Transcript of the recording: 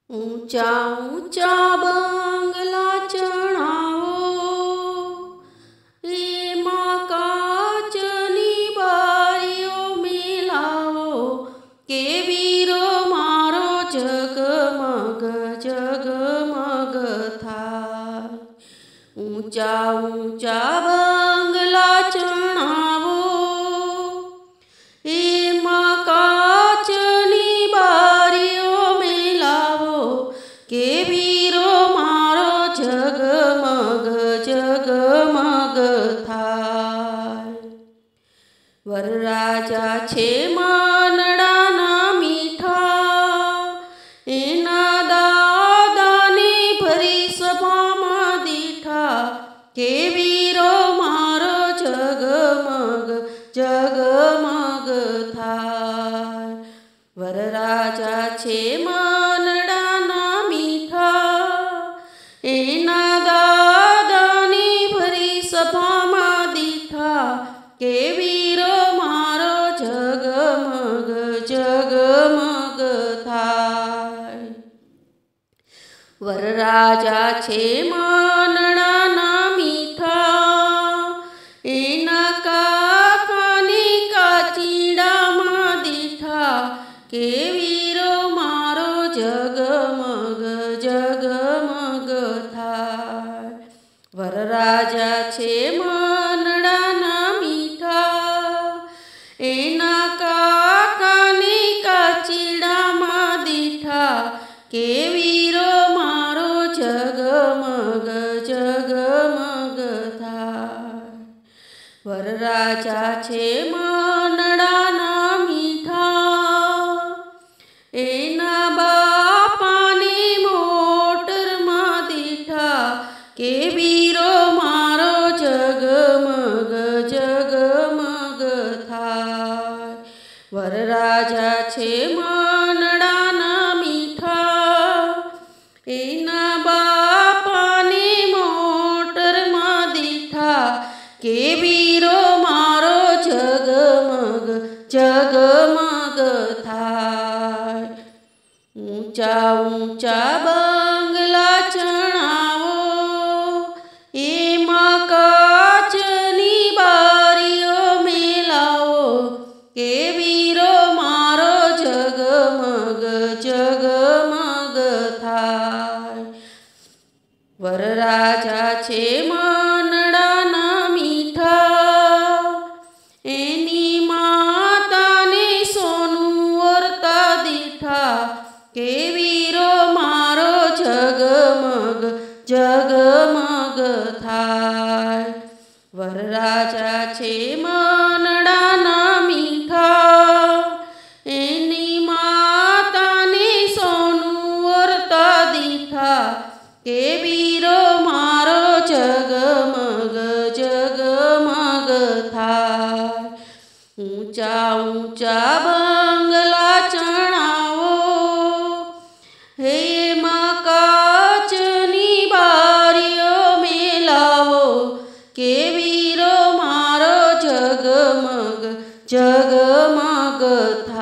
ऊंचा ऊंचा बंगला चढ़ावो, एमां काचनी बारीओ मिलावो, के वीरो मारो जगमग जगमग थाय। ऊंचा ऊंचा बंगला चढ़ावो, एमां काचनी बारीओ मिलावो, के वीरो मारो जगमग जगमग थाय। वरराजा छे मानडाना मीठा, एना दादाने भरी सभामां दीठा, के वीरो मारो जगमग जगमग थाय। वरराजा छे मानडाना मीठा, एना दादाने भरी सभामां दीठा, के वीरो मारो जगमग जगमग थाय। वरराजा छे मानडाना मीठा, एना काकाने काचीडामां दीठा, के वीरो मारो जगमग जगमग थाय। वरराजा छे मानडाना मीठा, एना काकाने काचीडामां दीठा, के वीरो मारो जगमग जगमग थाय। वरराजा छे मानडाना मीठा, एना बापाने मोटरमां दीठा, के वीरो मारो जगमग जगमग थाय। वरराजा छे मानडाना मीठा, एना बापाने मोटरमां दीठा, के वीरो मारो जगमग जगमग थाय। ऊंचा ऊंचा बंगला चढ़ावो, एमां काचनी बारीओ मिलावो, के वीरो मारो जगमग जगमग थाय। वरराजा छे मानडाना मीठा, एनी माताने सोनू ओरता दीठा, के वीरो मारो जगमग जगमग थाय। वरराजा छे मानडाना मीठा, एनी माताने सोनू ओरता दीठा, के वीरो मारो जगमग जगमग थाय। ऊंचा ऊंचा बंगला चढ़ावो, एमां काचनी बारीओ मिलावो, के वीरो मारो जगमग जगमग थाय।